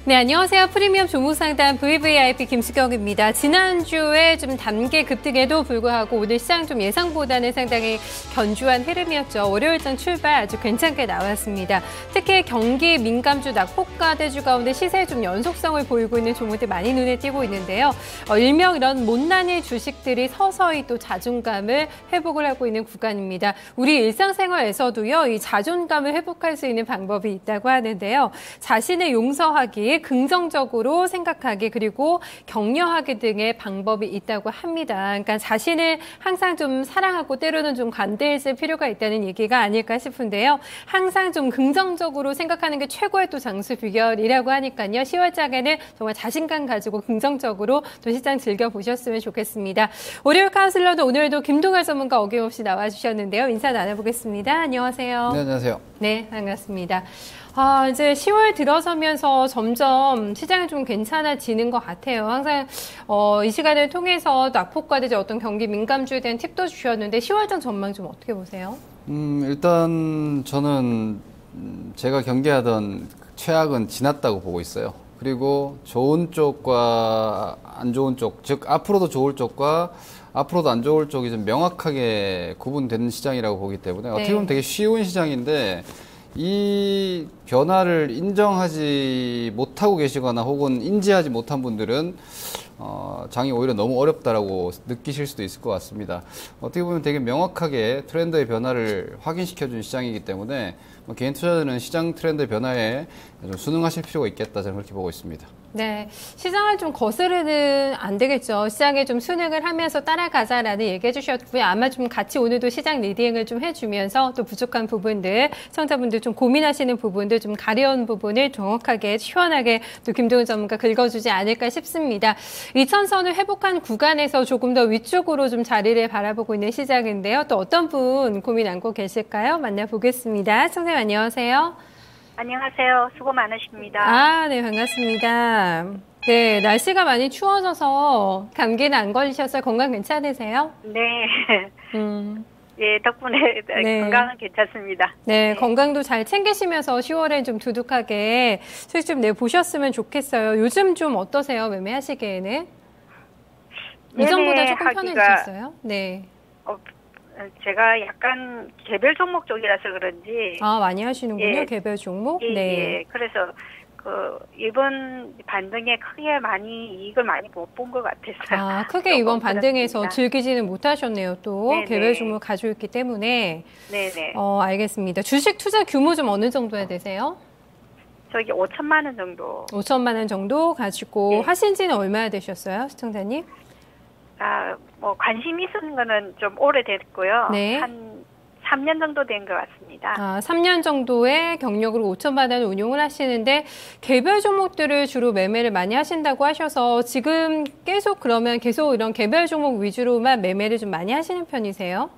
네, 안녕하세요. 프리미엄 종목상담 VVIP 김수경입니다. 지난주에 좀 단계 급등에도 불구하고 오늘 시장 좀 예상보다는 상당히 견조한 흐름이었죠. 월요일장 출발 아주 괜찮게 나왔습니다. 특히 경기 민감주 낙폭과 대주 가운데 시세에 좀 연속성을 보이고 있는 종목들 많이 눈에 띄고 있는데요. 일명 이런 못난이 주식들이 서서히 또 자존감을 회복을 하고 있는 구간입니다. 우리 일상생활에서도요, 이 자존감을 회복할 수 있는 방법이 있다고 하는데요. 자신을 용서하기, 긍정적으로 생각하기, 그리고 격려하기 등의 방법이 있다고 합니다. 그러니까 자신을 항상 좀 사랑하고 때로는 좀 관대해질 필요가 있다는 얘기가 아닐까 싶은데요. 항상 좀 긍정적으로 생각하는 게 최고의 또 장수 비결이라고 하니까요. 10월장에는 정말 자신감 가지고 긍정적으로 또 시장 즐겨보셨으면 좋겠습니다. 월요일 카운슬러도 오늘도 김동할 전문가 어김없이 나와주셨는데요. 인사 나눠보겠습니다. 안녕하세요. 네, 안녕하세요. 네, 반갑습니다. 이제 10월 들어서면서 점점 시장이 좀 괜찮아지는 것 같아요. 항상 이 시간을 통해서 낙폭과대지 어떤 경기 민감주에 대한 팁도 주셨는데 10월장 전망 좀 어떻게 보세요? 일단 저는 제가 경계하던 최악은 지났다고 보고 있어요. 그리고 좋은 쪽과 안 좋은 쪽, 즉 앞으로도 좋을 쪽과 앞으로도 안 좋을 쪽이 좀 명확하게 구분되는 시장이라고 보기 때문에 네. 어떻게 보면 되게 쉬운 시장인데 이 변화를 인정하지 못하고 계시거나 혹은 인지하지 못한 분들은 장이 오히려 너무 어렵다라고 느끼실 수도 있을 것 같습니다. 어떻게 보면 되게 명확하게 트렌드의 변화를 확인시켜준 시장이기 때문에 개인 투자자는 시장 트렌드의 변화에 좀 순응하실 필요가 있겠다, 저는 그렇게 보고 있습니다. 네, 시장을 좀 거스르는 안 되겠죠. 시장에 좀 순응을 하면서 따라가자라는 얘기해 주셨고요. 아마 좀 같이 오늘도 시장 리딩을 좀 해주면서 또 부족한 부분들, 시청자분들 좀 고민하시는 부분들, 좀 가려운 부분을 정확하게 시원하게 또 김동훈 전문가 긁어주지 않을까 싶습니다. 2000선을 회복한 구간에서 조금 더 위쪽으로 좀 자리를 바라보고 있는 시장인데요. 또 어떤 분 고민 안고 계실까요? 만나보겠습니다. 청자님 안녕하세요. 안녕하세요. 수고 많으십니다. 네, 반갑습니다. 네, 날씨가 많이 추워져서 감기는 안 걸리셨어요? 건강 괜찮으세요? 네. 예, 덕분에 네. 건강은 괜찮습니다. 네, 건강도 잘 챙기시면서 10월에 좀 두둑하게 수익 좀 내보셨으면 좋겠어요. 요즘 좀 어떠세요? 매매하시기에는? 이전보다 조금 편해지셨어요? 네. 제가 약간 개별 종목 쪽이라서 그런지. 많이 하시는군요. 예. 개별 종목? 예, 네. 예. 그래서 이번 반등에 크게 이익을 많이 못 본 것 같았어요. 크게 이번 반등에서 즐기지는 못하셨네요. 또 네네. 개별 종목 가지고 있기 때문에. 네네. 알겠습니다. 주식 투자 규모 좀 어느 정도에 되세요? 저기 5천만 원 정도. 5천만 원 정도 가지고 네. 하신 지는 얼마나 되셨어요, 시청자님? 관심 있는 거는 좀 오래됐고요. 네. 한 3년 정도 된 것 같습니다. 3년 정도의 경력으로 5천만 원 운용을 하시는데 개별 종목들을 주로 매매를 많이 하신다고 하셔서 지금 계속 이런 개별 종목 위주로만 매매를 좀 많이 하시는 편이세요?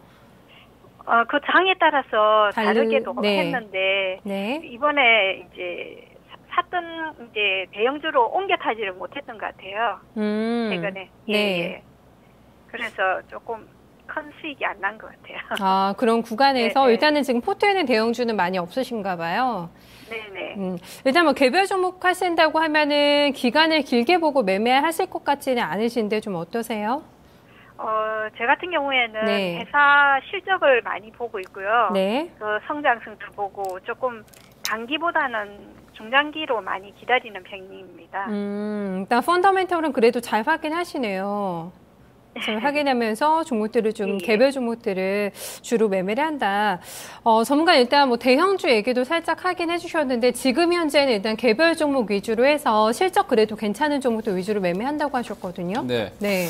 그 장에 따라서 다르게도 네. 했는데 네. 이번에 이제 샀던 이제 대형주로 옮겨 타지를 못했던 것 같아요. 최근에. 네. 예. 그래서 조금 큰 수익이 안 난 것 같아요. 그런 구간에서 네네. 일단은 지금 포트에는 대형주는 많이 없으신가 봐요. 네네. 일단 개별 종목 하신다고 하면은 기간을 길게 보고 매매하실 것 같지는 않으신데 좀 어떠세요? 제 같은 경우에는 네. 회사 실적을 많이 보고 있고요. 네. 성장성도 보고 조금 단기보다는 중장기로 많이 기다리는 편입니다. 일단 펀더멘털은 그래도 잘 확인하시네요. 잘 확인하면서 종목들을 좀 개별 종목들을 주로 매매를 한다. 전문가 일단 대형주 얘기도 살짝 하긴 해주셨는데 지금 현재는 일단 개별 종목 위주로 해서 실적 그래도 괜찮은 종목들 위주로 매매한다고 하셨거든요. 네. 네.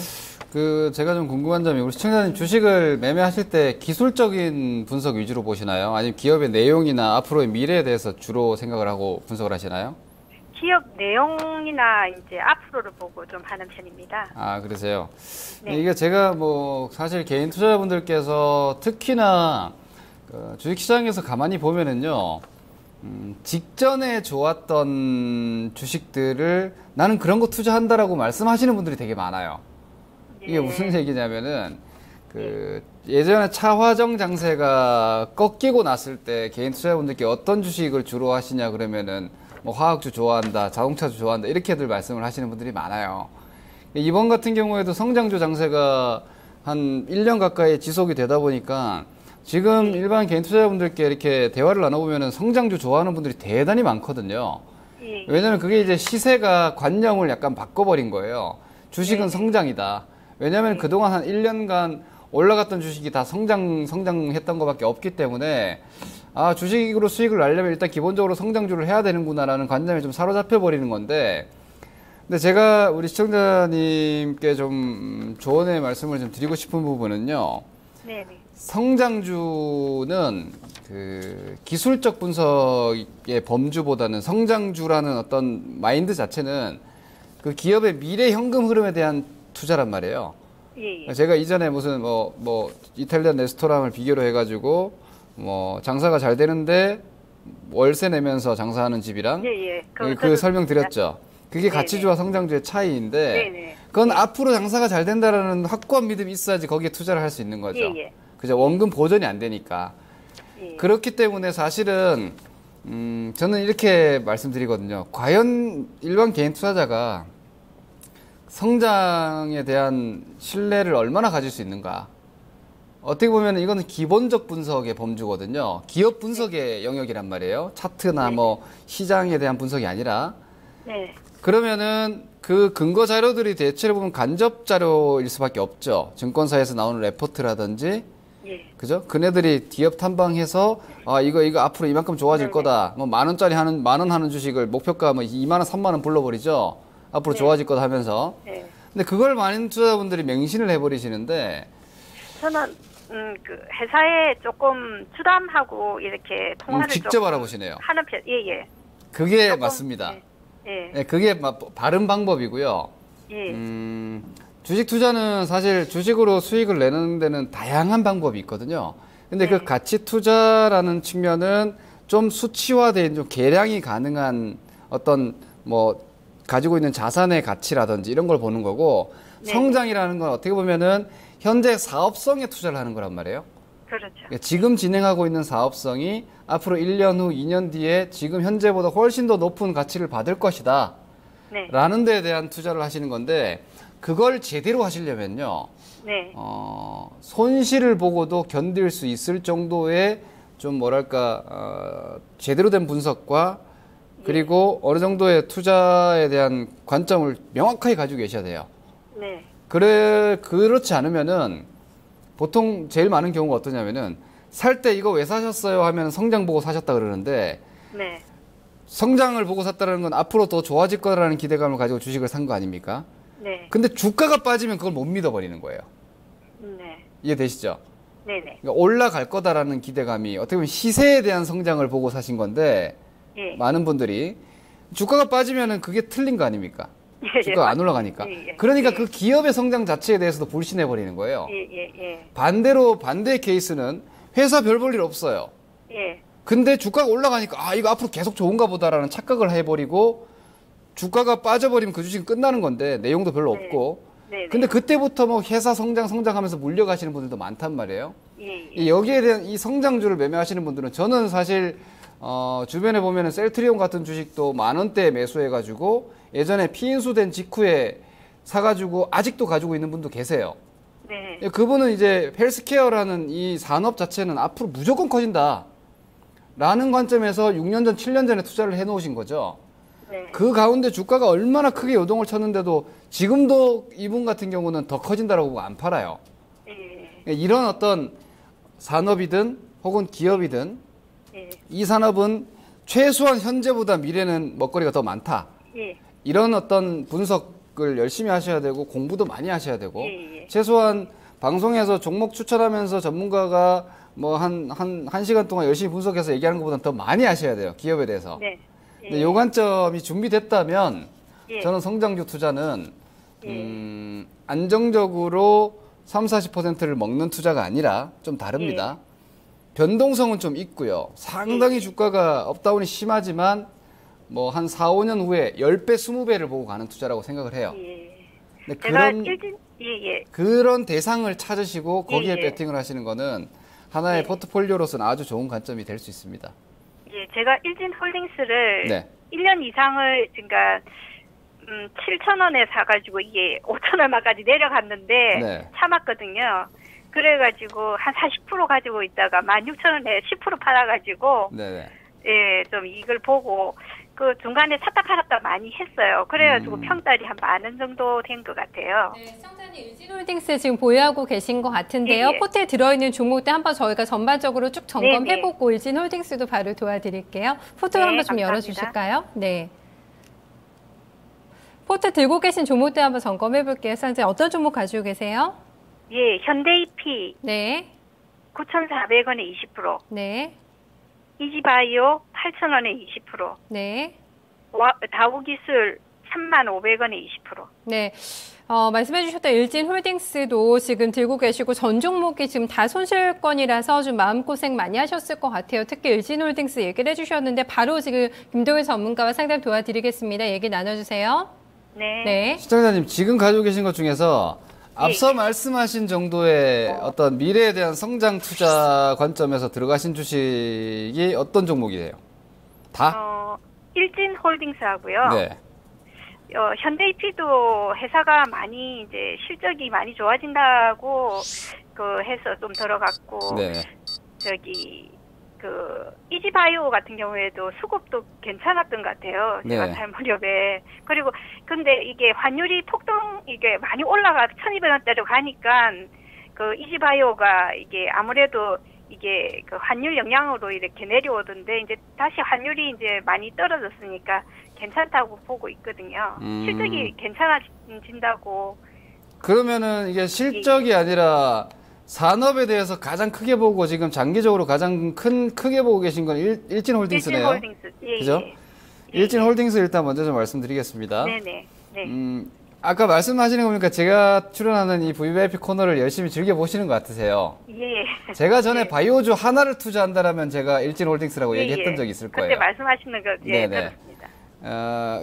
제가 좀 궁금한 점이 우리 시청자님 주식을 매매하실 때 기술적인 분석 위주로 보시나요? 아니면 기업의 내용이나 앞으로의 미래에 대해서 주로 생각을 하고 분석을 하시나요? 기업 내용이나 이제 앞으로를 보고 좀 하는 편입니다. 그러세요? 네. 이게 제가 사실 개인 투자자분들께서 특히나 주식시장에서 가만히 보면은요, 직전에 좋았던 주식들을 나는 그런 거 투자한다라고 말씀하시는 분들이 되게 많아요. 이게 무슨 얘기냐면은, 예전에 차화정 장세가 꺾이고 났을 때 개인 투자자분들께 어떤 주식을 주로 하시냐 그러면은 뭐 화학주 좋아한다, 자동차주 좋아한다 이렇게들 말씀을 하시는 분들이 많아요. 이번 같은 경우에도 성장주 장세가 한 1년 가까이 지속이 되다 보니까 지금 일반 개인 투자자분들께 이렇게 대화를 나눠보면 성장주 좋아하는 분들이 대단히 많거든요. 왜냐면 그게 이제 시세가 관념을 약간 바꿔버린 거예요. 주식은 성장이다. 왜냐면 그동안 한 1년간 올라갔던 주식이 다 성장했던 것밖에 없기 때문에 아, 주식으로 수익을 날려면 일단 기본적으로 성장주를 해야 되는구나라는 관념에 좀 사로잡혀 버리는 건데, 근데 제가 우리 시청자님께 좀 조언의 말씀을 좀 드리고 싶은 부분은요. 네네. 성장주는 그 기술적 분석의 범주보다는 성장주라는 어떤 마인드 자체는 그 기업의 미래 현금 흐름에 대한 투자란 말이에요. 예, 예. 제가 이전에 무슨 뭐 이탈리안 레스토랑을 비교로 해가지고 뭐 장사가 잘 되는데 월세 내면서 장사하는 집이랑 예, 예. 그 설명 드렸죠. 그게 가치주와 성장주의 차이인데 그건 앞으로 장사가 잘 된다라는 확고한 믿음이 있어야지 거기에 투자를 할 수 있는 거죠. 예, 예. 그죠? 원금 보전이 안 되니까. 예. 그렇기 때문에 사실은 저는 이렇게 말씀드리거든요. 과연 일반 개인 투자자가 성장에 대한 신뢰를 얼마나 가질 수 있는가? 어떻게 보면 이거는 기본적 분석의 범주거든요. 기업 분석의 영역이란 말이에요. 차트나 뭐 시장에 대한 분석이 아니라. 네. 그러면은 그 근거 자료들이 대체로 보면 간접 자료일 수밖에 없죠. 증권사에서 나오는 레포트라든지, 예. 그죠? 그네들이 기업 탐방해서 아 이거 앞으로 이만큼 좋아질 거다. 뭐 만 원 하는 주식을 목표가 뭐 2만 원, 3만 원 불러버리죠. 앞으로 좋아질 거다 하면서. 네. 근데 그걸 많은 투자자분들이 맹신을 해버리시는데. 저는 그 회사에 조금 주담하고 이렇게 통화를 직접 알아보시네요. 하는 편. 예. 그게 조금, 맞습니다. 예. 네, 그게 바른 방법이고요. 예. 주식 투자는 사실 주식으로 수익을 내는 데는 다양한 방법이 있거든요. 근데 그 가치 투자라는 측면은 좀 수치화된, 좀 계량이 가능한 어떤 뭐 가지고 있는 자산의 가치라든지 이런 걸 보는 거고, 성장이라는 건 어떻게 보면은 현재 사업성에 투자를 하는 거란 말이에요. 그렇죠. 그러니까 지금 진행하고 있는 사업성이 앞으로 1년 후, 2년 뒤에 지금 현재보다 훨씬 더 높은 가치를 받을 것이다. 네. 라는 데에 대한 투자를 하시는 건데, 그걸 제대로 하시려면요. 네. 손실을 보고도 견딜 수 있을 정도의 좀 뭐랄까, 제대로 된 분석과 그리고 어느 정도의 투자에 대한 관점을 명확하게 가지고 계셔야 돼요. 네. 그렇지 않으면은 보통 제일 많은 경우가 어떠냐면은 살 때 이거 왜 사셨어요 하면 성장 보고 사셨다 그러는데 네. 성장을 보고 샀다는 건 앞으로 더 좋아질 거라는 기대감을 가지고 주식을 산 거 아닙니까? 네. 근데 주가가 빠지면 그걸 못 믿어버리는 거예요. 네. 이해되시죠? 네네. 그러니까 올라갈 거다라는 기대감이 어떻게 보면 시세에 대한 성장을 보고 사신 건데 예. 많은 분들이 주가가 빠지면은 그게 틀린 거 아닙니까? 주가가 안 올라가니까. 그러니까 그 기업의 성장 자체에 대해서도 불신해 버리는 거예요. 예. 반대로 반대의 케이스는 회사 별 볼 일 없어요. 예. 근데 주가가 올라가니까 아 이거 앞으로 계속 좋은가 보다라는 착각을 해버리고 주가가 빠져버리면 그 주식은 끝나는 건데 내용도 별로 없고. 근데 그때부터 뭐 회사 성장하면서 물려가시는 분들도 많단 말이에요. 예. 여기에 대한 이 성장주를 매매하시는 분들은 저는 사실 주변에 보면은 셀트리온 같은 주식도 10,000원대에 매수해가지고 예전에 피인수된 직후에 사가지고 아직도 가지고 있는 분도 계세요. 네. 그분은 이제 헬스케어라는 이 산업 자체는 앞으로 무조건 커진다. 라는 관점에서 6년 전, 7년 전에 투자를 해놓으신 거죠. 네. 그 가운데 주가가 얼마나 크게 요동을 쳤는데도 지금도 이분 같은 경우는 더 커진다라고 보고 안 팔아요. 예. 이런 어떤 산업이든 혹은 기업이든 예. 이 산업은 최소한 현재보다 미래는 먹거리가 더 많다. 예. 이런 어떤 분석을 열심히 하셔야 되고 공부도 많이 하셔야 되고 예. 최소한 방송에서 종목 추천하면서 전문가가 뭐 한 시간 동안 열심히 분석해서 얘기하는 것보다는 더 많이 하셔야 돼요. 기업에 대해서. 네. 근데 요 관점이 준비됐다면 예. 저는 성장주 투자는 안정적으로 30-40%를 먹는 투자가 아니라 좀 다릅니다. 변동성은 좀 있고요. 상당히 주가가 업다운이 심하지만 뭐 한 4-5년 후에 10배, 20배를 보고 가는 투자라고 생각을 해요. 근데 그런 대상을 찾으시고 거기에 배팅을 하시는 거는 하나의 포트폴리오로서는 아주 좋은 관점이 될 수 있습니다. 예, 제가 일진홀딩스를 1년 이상을 그러니까 7,000원에 사가지고 이게 5천 얼마까지 내려갔는데 네. 참았거든요. 그래가지고 한 40% 가지고 있다가 16,000원에 10% 팔아가지고 네네. 예, 좀 이걸 보고 그 중간에 샀다 팔았다 많이 했어요. 그래가지고 평달이 한 10,000원 정도 된 것 같아요. 네, 시청자님 일진홀딩스 지금 보유하고 계신 것 같은데요. 예. 포트에 들어있는 종목들 한번 저희가 전반적으로 쭉 점검해보고 일진홀딩스도 바로 도와드릴게요. 포트 네, 한번 좀 감사합니다. 열어주실까요? 네. 포트 들고 계신 종목들 한번 점검해볼게요. 시청자 어떤 종목 가지고 계세요? 예, 현대이피 네. 9,400원에 20%, 네. 이지바이오 8,000원에 20%, 네. 다우기술 3,500원에 20%. 네. 말씀해 주셨던 일진홀딩스도 지금 들고 계시고 전 종목이 지금 다 손실권이라서 좀 마음고생 많이 하셨을 것 같아요. 특히 일진홀딩스 얘기를 해주셨는데 바로 지금 김동일 전문가와 상담 도와드리겠습니다. 얘기 나눠주세요. 네. 네. 시청자님 지금 가지고 계신 것 중에서 앞서 말씀하신 정도의 어떤 미래에 대한 성장 투자 관점에서 들어가신 주식이 어떤 종목이에요? 다? 일진홀딩스하고요. 네. 현대이피도 회사가 많이 이제 실적이 많이 좋아진다고 해서 좀 들어갔고 네. 이지바이오 같은 경우에도 수급도 괜찮았던 것 같아요. 제가 네. 살 무렵에. 그리고 근데 이게 환율이 이게 많이 올라가 1,200원대로 가니까 이지바이오가 이게 아무래도 이게 환율 영향으로 이렇게 내려오던데 이제 다시 환율이 이제 많이 떨어졌으니까 괜찮다고 보고 있거든요. 실적이 괜찮아진다고. 그러면은 이게 실적이 아니라 산업에 대해서 가장 크게 보고 지금 장기적으로 가장 크게 보고 계신 건 일진홀딩스네요. 일진홀딩스. 예, 그죠? 예. 일진홀딩스 일단 먼저 좀 말씀드리겠습니다. 네네. 네. 아까 말씀하시는 거 보니까 제가 출연하는 이 VVIP 코너를 열심히 즐겨보시는 것 같으세요. 예. 제가 전에 네. 바이오주 하나를 투자한다라면 제가 일진홀딩스라고 예, 얘기했던 예. 적이 있을 거예요. 그때 말씀하시는 거, 예, 네네. 들었습니다.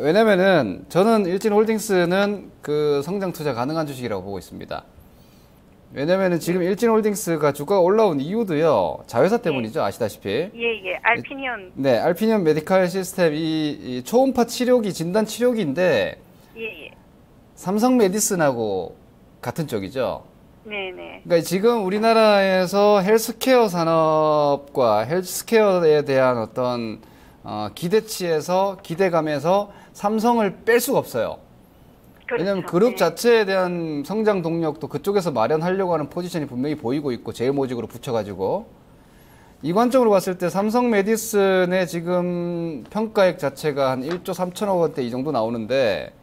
왜냐면은 저는 일진홀딩스는 그 성장 투자 가능한 주식이라고 보고 있습니다. 왜냐면은 지금 일진홀딩스가 주가가 올라온 이유도요, 자회사 때문이죠, 아시다시피. 예. 알피니언. 네, 알피니언 메디칼 시스템 이 초음파 치료기, 진단 치료기인데, 예. 삼성 메디슨하고 같은 쪽이죠. 네네. 그러니까 지금 우리나라에서 헬스케어 산업과 헬스케어에 대한 어떤 기대치에서 기대감에서 삼성을 뺄 수가 없어요. 그렇죠. 왜냐하면 그룹 네. 자체에 대한 성장 동력도 그쪽에서 마련하려고 하는 포지션이 분명히 보이고 있고 제일모직으로 붙여가지고 이 관점으로 봤을 때 삼성 메디슨의 지금 평가액 자체가 한 1조 3천억 원대 이 정도 나오는데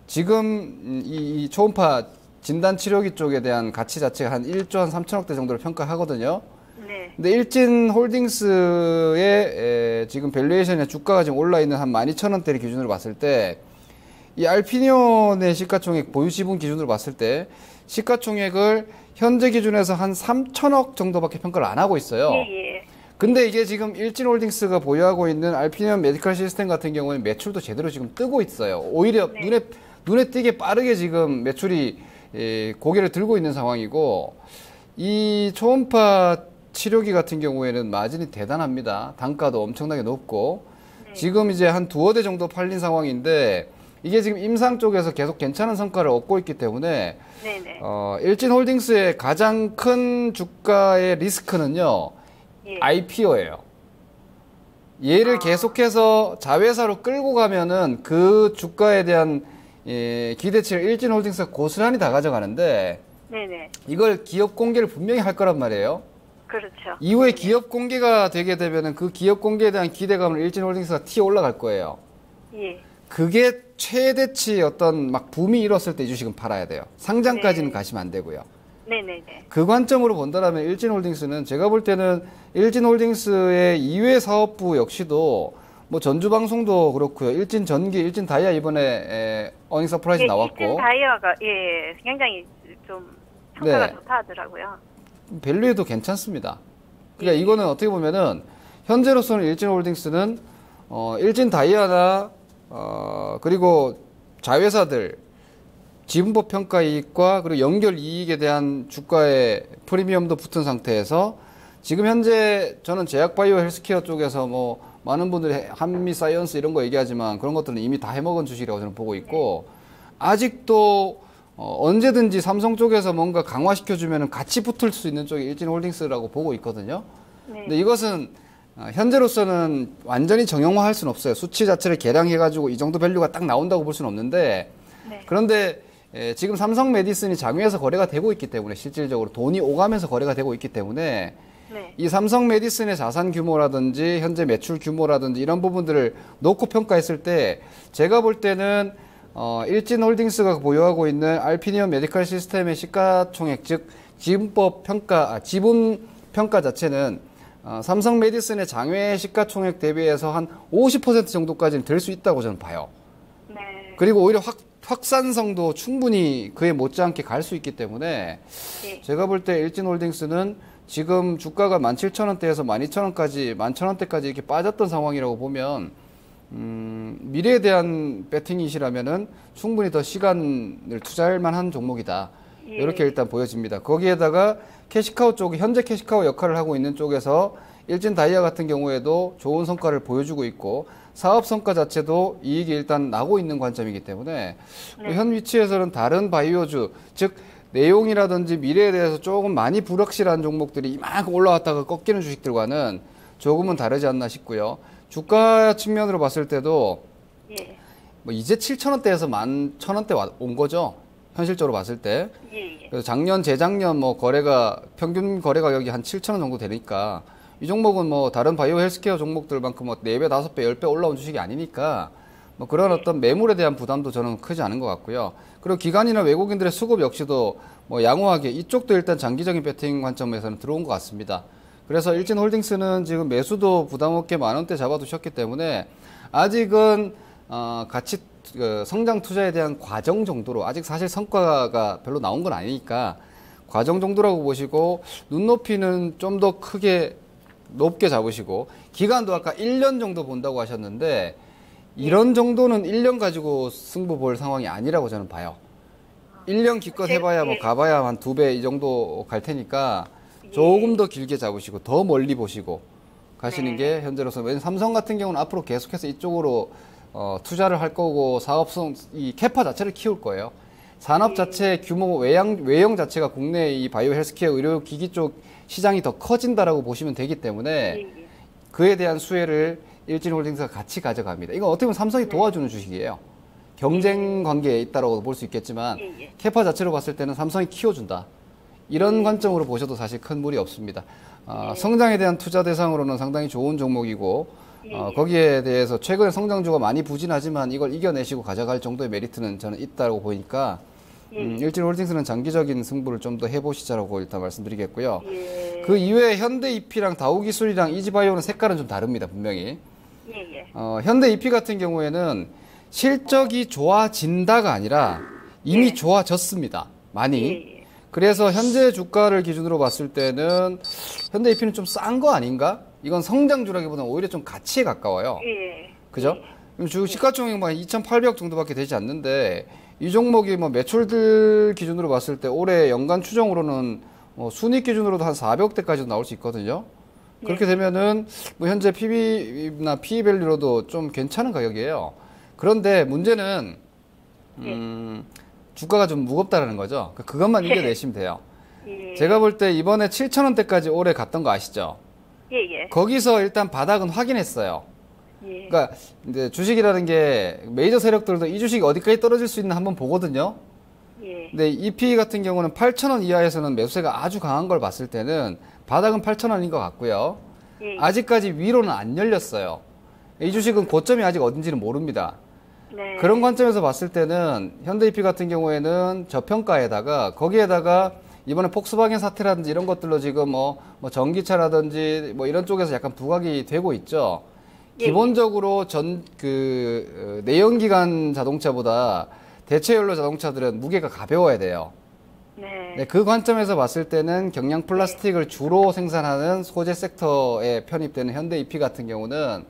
지금 이 초음파 진단 치료기 쪽에 대한 가치 자체가 한 1조 한 3천억대 정도로 평가하거든요. 네. 근데 일진홀딩스의 지금 밸류에이션의 주가가 지금 올라 있는 한 12,000원대를 기준으로 봤을 때 이 알피니온의 시가총액 보유 지분 기준으로 봤을 때 시가총액을 현재 기준에서 한 3천억 정도밖에 평가를 안 하고 있어요. 예. 근데 이게 지금 일진홀딩스가 보유하고 있는 알피니온 메디컬 시스템 같은 경우는 매출도 제대로 지금 뜨고 있어요. 오히려 네. 눈에 띄게 빠르게 지금 매출이 고개를 들고 있는 상황이고 이 초음파 치료기 같은 경우에는 마진이 대단합니다. 단가도 엄청나게 높고 지금 이제 한 2대 정도 팔린 상황인데 이게 지금 임상 쪽에서 계속 괜찮은 성과를 얻고 있기 때문에 네네. 일진홀딩스의 가장 큰 주가의 리스크는요. 예. IPO예요. 얘를 계속해서 자회사로 끌고 가면은 그 주가에 대한 기대치를 일진홀딩스가 고스란히 다 가져가는데 네네. 이걸 기업 공개를 분명히 할 거란 말이에요. 그렇죠. 이후에 기업 공개가 되게 되면은 그 기업 공개에 대한 기대감을 일진홀딩스가 튀어 올라갈 거예요. 예. 그게 최대치 어떤 막 붐이 일었을 때 이 주식은 팔아야 돼요. 상장까지는 네. 가시면 안 되고요. 네네네. 그 관점으로 본다면 일진홀딩스는 제가 볼 때는 일진홀딩스의 이외 사업부 역시도 뭐 전주방송도 그렇고요. 일진전기, 일진다이아 이번에 어닝 서프라이즈 예, 나왔고 일진다이아가 굉장히 좀 평가가 네. 좋다 하더라고요. 밸류에도 괜찮습니다. 그러니까 이거는 어떻게 보면은 현재로서는 일진홀딩스는 일진다이아나 그리고 자회사들 지분법 평가 이익과 그리고 연결 이익에 대한 주가의 프리미엄도 붙은 상태에서 지금 현재 저는 제약바이오 헬스케어 쪽에서 뭐 많은 분들이 한미 사이언스 이런 거 얘기하지만 그런 것들은 이미 다 해먹은 주식이라고 저는 보고 있고 아직도 언제든지 삼성 쪽에서 뭔가 강화시켜주면 같이 붙을 수 있는 쪽이 일진홀딩스라고 보고 있거든요. 네. 근데 이것은 현재로서는 완전히 정형화할 수는 없어요. 수치 자체를 계량해가지고 이 정도 밸류가 딱 나온다고 볼 수는 없는데 네. 그런데 지금 삼성 메디슨이 장외에서 거래가 되고 있기 때문에 실질적으로 돈이 오가면서 거래가 되고 있기 때문에 네. 이 삼성 메디슨의 자산 규모라든지 현재 매출 규모라든지 이런 부분들을 놓고 평가했을 때 제가 볼 때는 일진홀딩스가 보유하고 있는 알피니엄 메디컬 시스템의 시가총액 즉 지분 평가 자체는 삼성 메디슨의 장외 시가총액 대비해서 한 50% 정도까지는 될 수 있다고 저는 봐요. 네. 그리고 오히려 확산성도 충분히 그에 못지않게 갈 수 있기 때문에 네. 제가 볼 때 일진홀딩스는 지금 주가가 17,000원대에서 12,000원까지, 11,000원대까지 이렇게 빠졌던 상황이라고 보면 미래에 대한 배팅이시라면은 충분히 더 시간을 투자할 만한 종목이다. 예. 이렇게 일단 보여집니다. 거기에다가 캐시카우 쪽이 현재 캐시카우 역할을 하고 있는 쪽에서 일진 다이아 같은 경우에도 좋은 성과를 보여주고 있고 사업 성과 자체도 이익이 일단 나고 있는 관점이기 때문에 네. 현 위치에서는 다른 바이오주 즉 내용이라든지 미래에 대해서 조금 많이 불확실한 종목들이 이만큼 올라왔다가 꺾이는 주식들과는 조금은 다르지 않나 싶고요. 주가 측면으로 봤을 때도 예. 뭐 이제 7,000원대에서 11,000원대 온 거죠. 현실적으로 봤을 때. 예. 그래서 작년, 재작년 뭐 평균 거래 가격이 한 7,000원 정도 되니까 이 종목은 뭐 다른 바이오 헬스케어 종목들만큼 뭐 4배, 5배, 10배 올라온 주식이 아니니까 뭐 그런 어떤 매물에 대한 부담도 저는 크지 않은 것 같고요. 그리고 기관이나 외국인들의 수급 역시도 뭐 양호하게 이쪽도 일단 장기적인 배팅 관점에서는 들어온 것 같습니다. 그래서 일진홀딩스는 지금 매수도 부담 없게 10,000원대 잡아두셨기 때문에 아직은 같이 성장 투자에 대한 과정 정도로 아직 사실 성과가 별로 나온 건 아니니까 과정 정도라고 보시고 눈높이는 좀 더 크게 높게 잡으시고 기간도 아까 1년 정도 본다고 하셨는데 이런 정도는 1년 가지고 승부 볼 상황이 아니라고 저는 봐요. 1년 기껏 해봐야 뭐 가봐야 한 2배 이 정도 갈 테니까 조금 더 길게 잡으시고 더 멀리 보시고 가시는 게 현재로서 왜냐면 삼성 같은 경우는 앞으로 계속해서 이쪽으로 투자를 할 거고 사업성 이 캐파 자체를 키울 거예요. 산업 자체 규모 외형 자체가 국내 이 바이오 헬스케어 의료기기 쪽 시장이 더 커진다라고 보시면 되기 때문에 그에 대한 수혜를 일진홀딩스가 같이 가져갑니다. 이건 어떻게 보면 삼성이 도와주는 주식이에요. 경쟁 관계에 있다라고 볼 수 있겠지만 캐파 자체로 봤을 때는 삼성이 키워준다. 이런 관점으로 보셔도 사실 큰 무리 없습니다. 성장에 대한 투자 대상으로는 상당히 좋은 종목이고 거기에 대해서 최근에 성장주가 많이 부진하지만 이걸 이겨내시고 가져갈 정도의 메리트는 저는 있다고 보니까 일진홀딩스는 장기적인 승부를 좀 더 해보시자라고 일단 말씀드리겠고요. 그 이외에 현대이피랑 다우기술이랑 이지바이오는 색깔은 좀 다릅니다. 분명히. 현대이피 같은 경우에는 실적이 좋아진다가 아니라 이미 좋아졌습니다. 많이. 그래서 현재 주가를 기준으로 봤을 때는 현대이피는 좀 싼 거 아닌가? 이건 성장주라기보다는 오히려 좀 가치에 가까워요. 그죠? 시가총액 뭐 2,800억 정도밖에 되지 않는데 이 종목이 뭐 매출들 기준으로 봤을 때 올해 연간 추정으로는 순이익 기준으로도 한 400억대까지도 나올 수 있거든요. 그렇게 되면은 뭐 현재 PB나 PE밸류로도 좀 괜찮은 가격이에요. 그런데 문제는 주가가 좀 무겁다라는 거죠. 그것만 이겨내시면 돼요. 제가 볼 때 이번에 7,000원대까지 올해 갔던 거 아시죠? 거기서 일단 바닥은 확인했어요. 그러니까 이제 주식이라는 게 메이저 세력들도 이 주식이 어디까지 떨어질 수 있나 한번 보거든요. 근데 EP 같은 경우는 8,000원 이하에서는 매수세가 아주 강한 걸 봤을 때는 바닥은 8,000원인 것 같고요. 아직까지 위로는 안 열렸어요. 이 주식은 고점이 아직 어딘지는 모릅니다. 그런 관점에서 봤을 때는 현대 EP 같은 경우에는 저평가에다가 거기에다가 이번에 폭스바겐 사태라든지 이런 것들로 지금 뭐 전기차라든지 뭐 이런 쪽에서 약간 부각이 되고 있죠. 기본적으로 내연기관 자동차보다 대체연료 자동차들은 무게가 가벼워야 돼요. 네, 그 관점에서 봤을 때는 경량 플라스틱을 주로 생산하는 소재 섹터에 편입되는 현대 EP 같은 경우는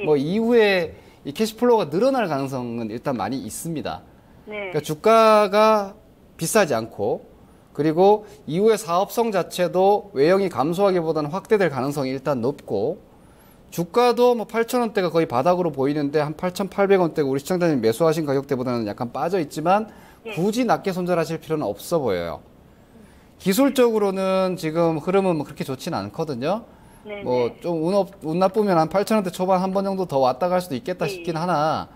뭐 이후에 이 캐시플로우가 늘어날 가능성은 일단 많이 있습니다. 그러니까 주가가 비싸지 않고 그리고 이후에 사업성 자체도 외형이 감소하기보다는 확대될 가능성이 일단 높고 주가도 뭐 8,000원대가 거의 바닥으로 보이는데 한 8,800원대고 우리 시청자님 매수하신 가격대보다는 약간 빠져 있지만 굳이 낮게 손절하실 필요는 없어 보여요. 기술적으로는 지금 흐름은 뭐 그렇게 좋지는 않거든요. 네네. 뭐 좀 운 나쁘면 한 8,000원대 초반 한 번 정도 더 왔다 갈 수도 있겠다 싶긴 하나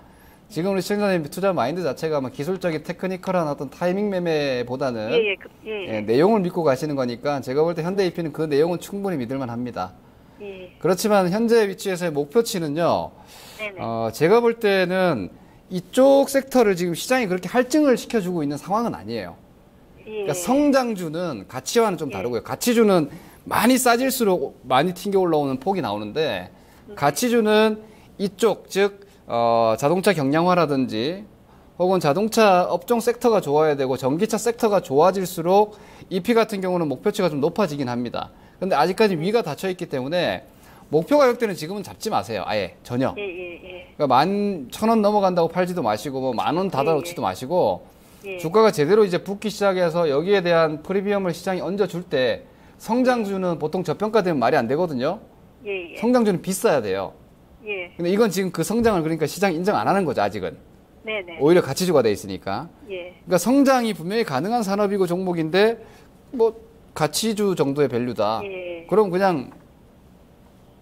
지금 우리 시청자님 투자 마인드 자체가 뭐 기술적인 테크니컬한 어떤 타이밍 매매보다는 내용을 믿고 가시는 거니까 제가 볼 때 현대EP는 그 내용은 충분히 믿을만 합니다. 그렇지만 현재 위치에서의 목표치는요. 제가 볼 때는 이쪽 섹터를 지금 시장이 그렇게 할증을 시켜주고 있는 상황은 아니에요. 그러니까 성장주는 가치와는 좀 다르고요. 가치주는 많이 싸질수록 많이 튕겨 올라오는 폭이 나오는데 가치주는 이쪽 즉 자동차 경량화라든지 혹은 자동차 업종 섹터가 좋아야 되고 전기차 섹터가 좋아질수록 EP 같은 경우는 목표치가 좀 높아지긴 합니다. 근데 아직까지 위가 닫혀 있기 때문에 목표 가격대는 지금은 잡지 마세요. 아예 전혀. 그러니까 11,000원 넘어간다고 팔지도 마시고 뭐 10,000원 닫아놓지도 마시고 주가가 제대로 이제 붙기 시작해서 여기에 대한 프리미엄을 시장이 얹어줄 때 성장주는 보통 저평가되면 말이 안 되거든요. 성장주는 비싸야 돼요. 근데 이건 지금 그 성장을 그러니까 시장이 인정 안 하는 거죠, 아직은. 오히려 가치주가 돼 있으니까. 그러니까 성장이 분명히 가능한 산업이고 종목인데 뭐 가치주 정도의 밸류다. 그럼 그냥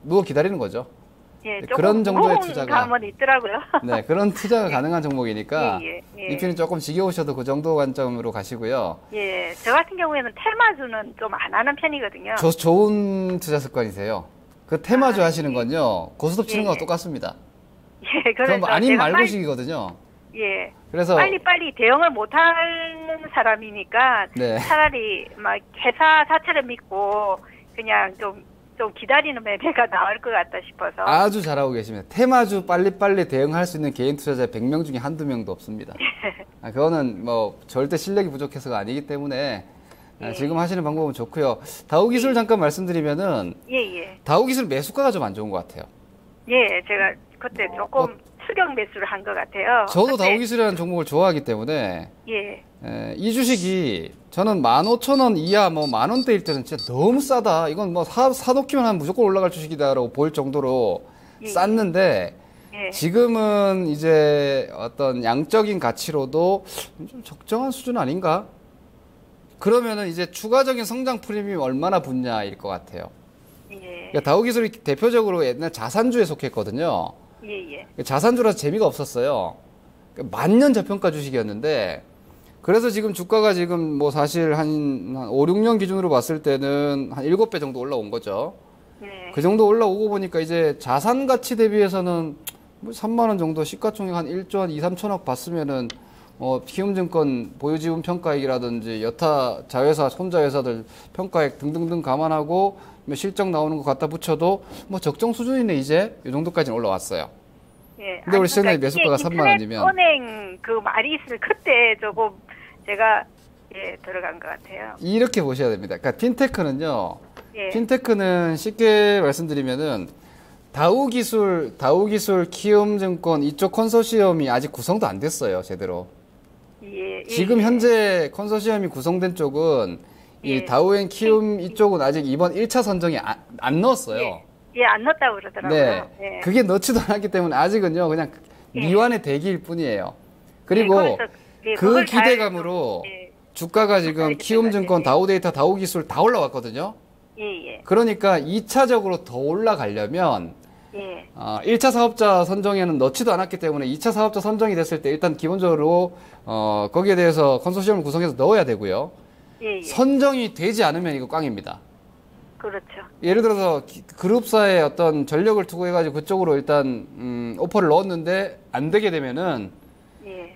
누워 기다리는 거죠. 그런 정도의 투자가 있더라고요. 네, 그런 투자가 가능한 종목이니까 EP는 조금 지겨우셔도 그 정도 관점으로 가시고요. 저 같은 경우에는 테마주는 좀 안 하는 편이거든요. 좋은 투자 습관이세요. 그 테마주 하시는 건요, 고스톱 치는 거랑 똑같습니다. 그럼 아닌 말고식이거든요. 그래서 빨리 대응을 못하는 사람이니까 차라리 막 회사 자체를 믿고 그냥 좀 기다리는 매매가 나을 것 같다 싶어서. 아주 잘하고 계십니다. 테마주 빨리빨리 대응할 수 있는 개인 투자자 100명 중에 한두 명도 없습니다. 그거는 뭐 절대 실력이 부족해서가 아니기 때문에 지금 하시는 방법은 좋고요. 다우기술 잠깐 말씀드리면은 다우기술 매수가가 좀 안 좋은 것 같아요. 제가 그때 조금 추격 매수를 한 것 같아요. 저도 다우기술이라는 종목을 좋아하기 때문에 이 주식이 저는 15,000원 이하 뭐 만원대일 때는 진짜 너무 싸다. 이건 뭐 사놓기만 하면 무조건 올라갈 주식이다라고 보일 정도로 쌌는데 지금은 이제 어떤 양적인 가치로도 좀 적정한 수준 아닌가? 그러면은 이제 추가적인 성장 프리미엄이 얼마나 붙냐일 것 같아요. 그러니까 다우기술이 대표적으로 옛날 자산주에 속했거든요. 자산주라서 재미가 없었어요. 만년 저평가 주식이었는데 그래서 지금 주가가 지금 뭐 사실 한 5, 6년 기준으로 봤을 때는 한 7배 정도 올라온 거죠. 그 정도 올라오고 보니까 이제 자산 가치 대비해서는 뭐 3만 원 정도 시가총액 한 1조 한 2, 3천억 봤으면은 키움증권 보유지분 평가액이라든지 여타 자회사, 손자회사들 평가액 등등등 감안하고 실적 나오는 거 갖다 붙여도 뭐 적정 수준이네 이제 이 정도까지는 올라왔어요. 근데 우리 시장의 매수가가 3만 원이면 은행 그 말이 있을 그때 조금 제가 들어간 것 같아요. 이렇게 보셔야 됩니다. 그러니까 핀테크는요. 핀테크는 쉽게 말씀드리면은 다우기술, 키움증권 이쪽 컨소시엄이 아직 구성도 안 됐어요, 제대로. 지금 현재 컨소시엄이 구성된 쪽은 이 다우앤 키움 이쪽은 아직 이번 1차 선정에 안 넣었어요. 안 넣었다고 그러더라고요. 그게 넣지도 않았기 때문에 아직은요, 그냥 미완의 대기일 뿐이에요. 그리고 그 기대감으로 주가가 지금 키움증권, 다우데이터, 다우기술 다 올라왔거든요. 그러니까 2차적으로 더 올라가려면 1차 사업자 선정에는 넣지도 않았기 때문에 2차 사업자 선정이 됐을 때 일단 기본적으로 거기에 대해서 컨소시엄을 구성해서 넣어야 되고요. 선정이 되지 않으면 이거 꽝입니다. 그렇죠. 예를 들어서 그룹사의 어떤 전력을 투구해가지고 그쪽으로 일단 오퍼를 넣었는데 안 되게 되면은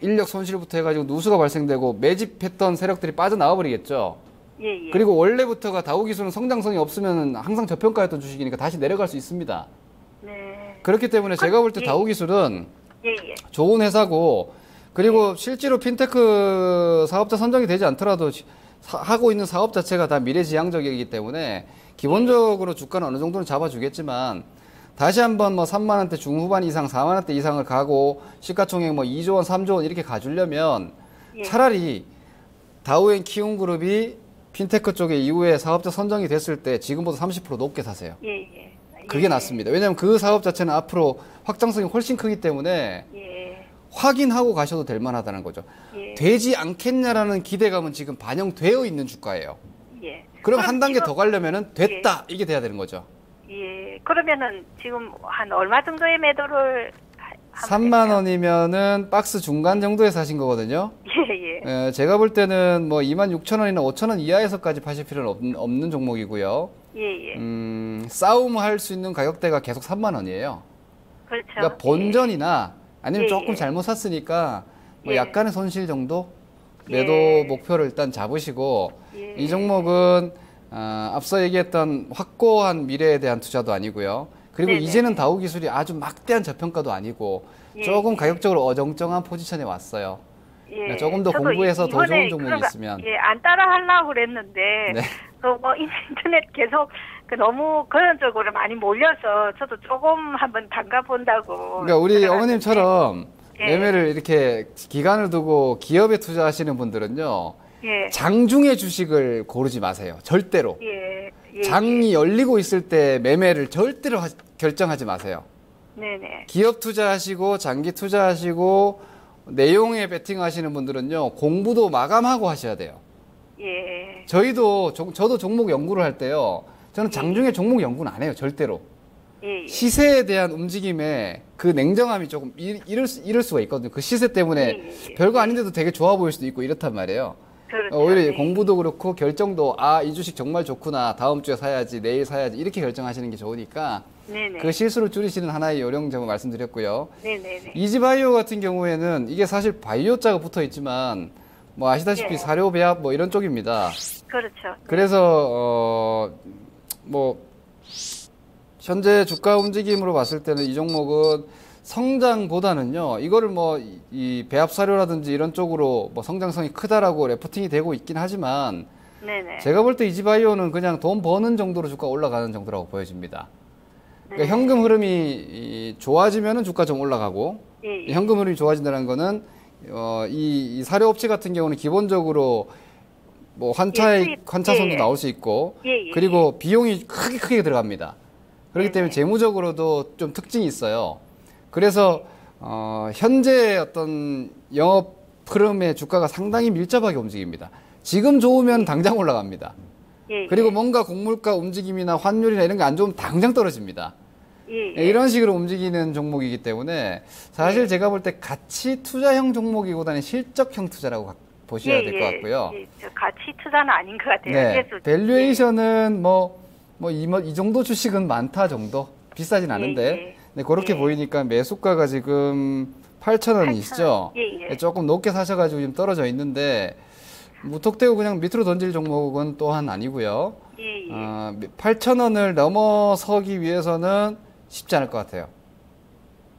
인력 손실부터 해가지고 누수가 발생되고 매집했던 세력들이 빠져나와 버리겠죠. 그리고 원래부터가 다우기술은 성장성이 없으면 항상 저평가였던 주식이니까 다시 내려갈 수 있습니다. 그렇기 때문에 제가 볼 때 다우기술은 좋은 회사고 그리고 실제로 핀테크 사업자 선정이 되지 않더라도 하고 있는 사업 자체가 다 미래지향적이기 때문에 기본적으로 주가는 어느 정도는 잡아주겠지만 다시 한번 뭐 3만 원대 중후반 이상, 4만 원대 이상을 가고 시가총액 뭐 2조 원, 3조 원 이렇게 가주려면 차라리 다우앤 키움그룹이 핀테크 쪽에 이후에 사업자 선정이 됐을 때 지금보다 30% 높게 사세요. 그게 낫습니다. 왜냐하면 그 사업 자체는 앞으로 확장성이 훨씬 크기 때문에 예. 확인하고 가셔도 될 만하다는 거죠. 예. 되지 않겠냐라는 기대감은 지금 반영되어 있는 주가예요. 예. 그럼 한 단계 지금- 더 가려면은 됐다 이게 돼야 되는 거죠. 예. 그러면은 지금 한 얼마 정도의 매도를 3만 원이면은 박스 중간 정도에 사신 거거든요. 예, 예. 제가 볼 때는 뭐 26,000원이나 5,000원 이하에서까지 파실 필요는 없는 종목이고요. 예, 예. 싸움할 수 있는 가격대가 계속 3만 원이에요. 그렇죠. 그러니까 본전이나 아니면 예, 조금 예. 잘못 샀으니까 뭐 예. 약간의 손실 정도 예. 매도 목표를 일단 잡으시고 예. 이 종목은 앞서 얘기했던 확고한 미래에 대한 투자도 아니고요. 그리고 네네. 이제는 다우 기술이 아주 막대한 저평가도 아니고 예, 조금 예. 가격적으로 어정쩡한 포지션에 왔어요. 예. 조금 더 저도 공부해서 더 이번에 좋은 종목이 그러니까, 있으면. 예, 안 따라 하려고 그랬는데 네. 뭐 인터넷 계속 너무 그런 쪽으로 많이 몰려서 저도 조금 한번 담가 본다고. 그러니까 우리 어머님처럼 예. 매매를 이렇게 기간을 두고 기업에 투자하시는 분들은요. 예. 장중에 주식을 고르지 마세요. 절대로. 예. 예. 장이 열리고 있을 때 매매를 절대로 결정하지 마세요. 네네. 기업 투자하시고 장기 투자하시고 내용에 베팅하시는 분들은요. 공부도 마감하고 하셔야 돼요. 예. 저도 종목 연구를 할 때요. 저는 장중에 종목 연구는 안 해요. 절대로. 예. 예. 시세에 대한 움직임에 그 냉정함이 조금 잃을 수가 있거든요. 그 시세 때문에 예. 별거 아닌데도 되게 좋아 보일 수도 있고 이렇단 말이에요. 그렇죠. 오히려 네. 공부도 그렇고 결정도 이 주식 정말 좋구나. 다음 주에 사야지, 내일 사야지 이렇게 결정하시는 게 좋으니까 네네. 그 실수를 줄이시는 하나의 요령 점을 말씀드렸고요. 네네네. 이지바이오 같은 경우에는 이게 사실 바이오자가 붙어 있지만 뭐 아시다시피 네. 사료 배합 뭐 이런 쪽입니다. 그렇죠. 그래서 뭐 현재 주가 움직임으로 봤을 때는 이 종목은 성장보다는요, 이거를 뭐 이 배합 사료라든지 이런 쪽으로 뭐 성장성이 크다라고 레포팅이 되고 있긴 하지만 네네. 제가 볼 때 이지바이오는 그냥 돈 버는 정도로 주가 올라가는 정도라고 보여집니다. 그러니까 네. 현금 흐름이 좋아지면은 주가 좀 올라가고, 예, 예. 현금 흐름이 좋아진다는 거는 이 사료업체 같은 경우는 기본적으로 뭐 환차선도 예. 나올 수 있고, 예, 예. 그리고 비용이 크게 들어갑니다. 그렇기 네네. 때문에 재무적으로도 좀 특징이 있어요. 그래서 현재 어떤 영업 흐름의 주가가 상당히 밀접하게 움직입니다. 지금 좋으면 당장 올라갑니다. 예, 예. 그리고 뭔가 곡물가 움직임이나 환율이나 이런 게 안 좋으면 당장 떨어집니다. 예, 예. 이런 식으로 움직이는 종목이기 때문에 사실 제가 볼 때 가치 투자형 종목이보다는 실적형 투자라고 보셔야 될 것 같고요. 예, 저 가치 투자는 아닌 것 같아요. 네, 그래서- 밸류에이션은 이 정도 주식은 많다 정도 비싸진 않은데 예. 네, 그렇게 예. 보이니까 매수가가 지금 8,000원이시죠? 예, 예. 조금 높게 사셔가지고 지금 떨어져 있는데 무턱대고 그냥 밑으로 던질 종목은 또한 아니고요. 예, 예. 8,000원을 넘어서기 위해서는 쉽지 않을 것 같아요.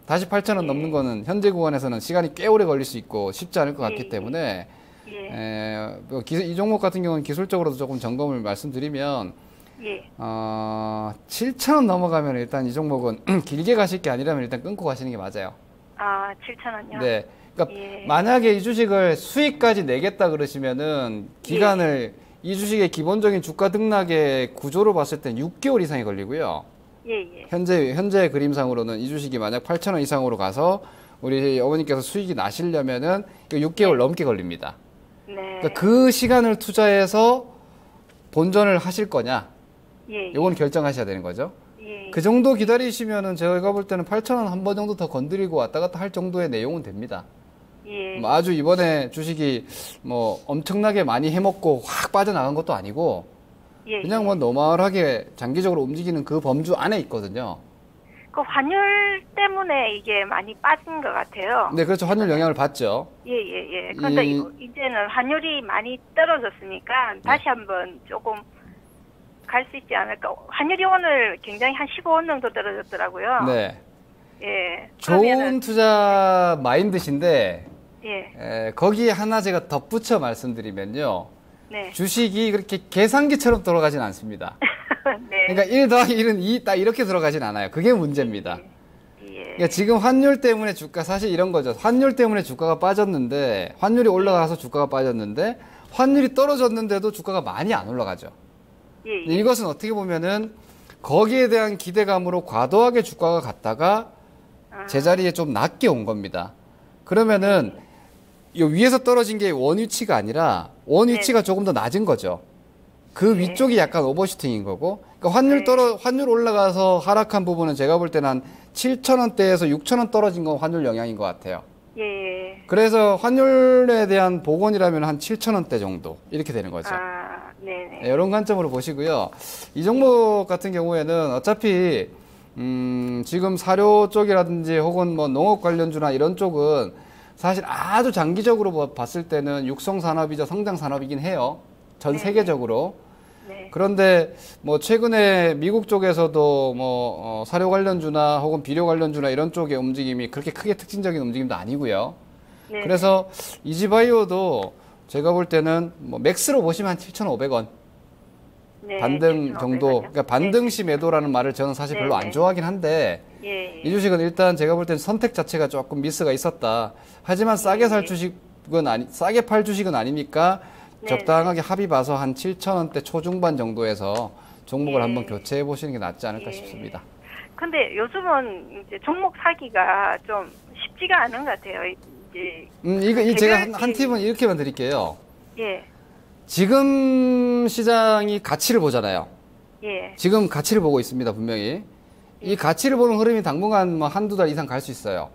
다시 8,000원 넘는 거는 현재 구간에서는 시간이 꽤 오래 걸릴 수 있고 쉽지 않을 것 같기 예. 때문에 예. 이 종목 같은 경우는 기술적으로도 조금 점검을 말씀드리면 예. 7,000원 넘어가면 일단 이 종목은 길게 가실 게 아니라면 일단 끊고 가시는 게 맞아요. 7,000원요? 네. 그러니까 예. 만약에 이 주식을 수익까지 내겠다 그러시면은 기간을 이 주식의 기본적인 주가 등락의 구조로 봤을 땐 6개월 이상이 걸리고요. 예, 예. 현재 그림상으로는 이 주식이 만약 8,000원 이상으로 가서 우리 어머니께서 수익이 나시려면은 6개월 넘게 걸립니다. 네. 그러니까 그 시간을 투자해서 본전을 하실 거냐? 예. 요건 결정하셔야 되는 거죠. 예. 그 정도 기다리시면은 제가 볼 때는 8,000원 한 번 정도 더 건드리고 왔다 갔다 할 정도의 내용은 됩니다. 예. 뭐 아주 이번에 주식이 뭐 엄청나게 많이 해먹고 확 빠져나간 것도 아니고 예. 그냥 뭐 노멀하게 장기적으로 움직이는 그 범주 안에 있거든요. 그 환율 때문에 이게 많이 빠진 것 같아요. 네, 그렇죠. 환율 영향을 받죠. 예, 예, 예. 그런데 이- 이제는 환율이 많이 떨어졌으니까 다시 한번 조금 갈 수 있지 않을까. 환율이 오늘 굉장히 한 15원 정도 떨어졌더라고요. 네. 예. 좋은 그러면은 투자 마인드신데 예. 거기에 하나 제가 덧붙여 말씀드리면요. 네. 주식이 그렇게 계산기처럼 돌아가진 않습니다. 네. 그러니까 1 더하기 1은 2 딱 이렇게 들어가진 않아요. 그게 문제입니다. 예. 그러니까 지금 환율 때문에 사실 이런 거죠. 환율 때문에 주가가 빠졌는데, 환율이 올라가서 주가가 빠졌는데, 환율이 떨어졌는데도 주가가 많이 안 올라가죠. 예. 예. 이것은 어떻게 보면은 거기에 대한 기대감으로 과도하게 주가가 갔다가 제자리에 좀 낮게 온 겁니다. 그러면은 이 위에서 떨어진 게 원 위치가 아니라 원 위치가 조금 더 낮은 거죠. 그 위쪽이 약간 오버슈팅인 거고, 그러니까 환율 올라가서 하락한 부분은 제가 볼 때는 한 7,000원대에서 6,000원 떨어진 건 환율 영향인 것 같아요. 예. 그래서 환율에 대한 복원이라면 한 7,000원대 정도 이렇게 되는 거죠. 네네. 네, 이런 관점으로 보시고요. 이 종목 같은 경우에는 어차피 지금 사료 쪽이라든지 혹은 뭐 농업 관련주나 이런 쪽은 사실 아주 장기적으로 봤을 때는 육성 산업이자 성장 산업이긴 해요. 전 세계적으로. 네. 그런데 뭐 최근에 미국 쪽에서도 뭐 사료 관련주나 혹은 비료 관련주나 이런 쪽의 움직임이 그렇게 크게 특징적인 움직임도 아니고요. 네. 그래서 이지바이오도 제가 볼 때는 뭐 맥스로 보시면 한 7,500원. 네, 반등 정도, 7,500원이요? 그러니까 반등시 매도라는 말을 저는 사실 별로 안 좋아하긴 한데, 예. 이 주식은 일단 제가 볼 때는 선택 자체가 조금 미스가 있었다. 하지만 싸게 살 주식은 싸게 팔 주식은 아니니까 적당하게 합의 봐서 한 7,000원대 초중반 정도에서 종목을 한번 교체해 보시는 게 낫지 않을까 싶습니다. 근데 요즘은 이제 종목 사기가 좀 쉽지가 않은 것 같아요. 이제 제가 한 팁은 이렇게만 드릴게요. 예. 지금 시장이 가치를 보잖아요. 예. 지금 가치를 보고 있습니다, 분명히. 이 가치를 보는 흐름이 당분간 뭐 한두 달 이상 갈 수 있어요.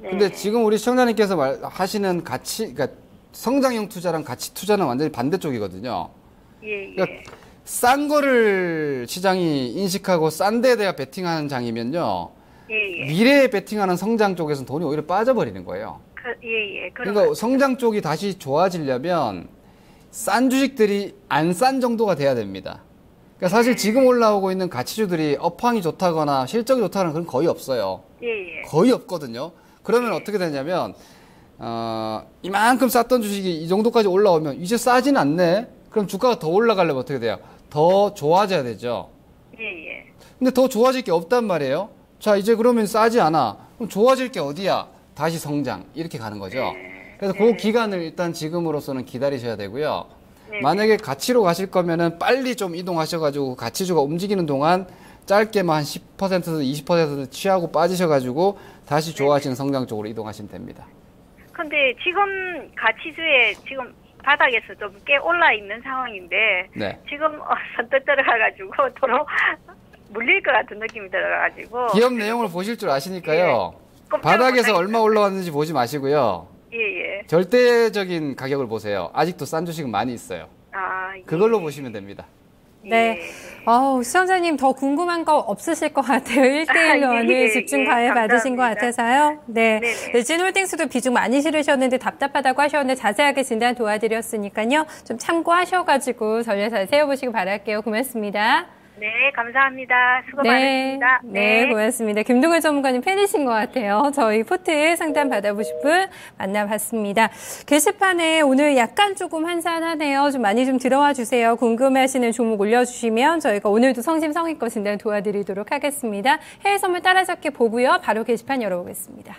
네. 근데 지금 우리 시청자님께서 하시는 가치, 그러니까 성장형 투자랑 가치 투자는 완전히 반대쪽이거든요. 예. 그러니까 싼 거를 시장이 인식하고 싼 데에 대해 베팅하는 장이면요. 예. 미래에 베팅하는 성장 쪽에서는 돈이 오히려 빠져버리는 거예요. 예. 그러니까 성장 쪽이 다시 좋아지려면 싼 주식들이 안 싼 정도가 돼야 됩니다. 그러니까 사실 지금 올라오고 있는 가치주들이 업황이 좋다거나 실적이 좋다는 그런 거의 없어요. 예. 거의 없거든요. 그러면 어떻게 되냐면 이만큼 쌌던 주식이 이 정도까지 올라오면 이제 싸진 않네. 그럼 주가가 더 올라가려면 어떻게 돼요? 더 좋아져야 되죠. 예. 근데 더 좋아질 게 없단 말이에요. 자, 이제 그러면 싸지 않아. 그럼 좋아질 게 어디야? 다시 성장. 이렇게 가는 거죠. 그래서 그 기간을 일단 지금으로서는 기다리셔야 되고요. 만약에 가치로 가실 거면은 빨리 좀 이동하셔가지고 가치주가 움직이는 동안 짧게만 한 10%, 20% 취하고 빠지셔가지고 다시 좋아하시는 성장 쪽으로 이동하시면 됩니다. 근데 지금 가치주에 지금 바닥에서 좀 꽤 올라 있는 상황인데 네. 지금 선뜻 들어가가지고 도로 물릴 것 같은 느낌이 들어가가지고 기업 내용을 보실 줄 아시니까요. 바닥에서 얼마 올라왔는지 보지 마시고요. 예. 절대적인 가격을 보세요. 아직도 싼 주식은 많이 있어요. 그걸로 보시면 됩니다. 네. 시청자님 더 궁금한 거 없으실 것 같아요. 1대1로 오늘 집중 과외 받으신 것 같아서요. 네. 진홀딩스도 비중 많이 실으셨는데 답답하다고 하셨는데 자세하게 진단 도와드렸으니까요. 좀 참고하셔가지고 전략 잘 세워보시기 바랄게요. 고맙습니다. 네, 감사합니다. 수고 많으십니다. 네, 고맙습니다. 김동현 전문가님 팬이신 것 같아요. 저희 포트 상담 받아보실 분 만나봤습니다. 게시판에 오늘 약간 조금 한산하네요. 좀 많이 좀 들어와 주세요. 궁금해하시는 종목 올려주시면 저희가 오늘도 성심성의껏 진단 도와드리도록 하겠습니다. 해외 선물 따라잡기 보고요. 바로 게시판 열어보겠습니다.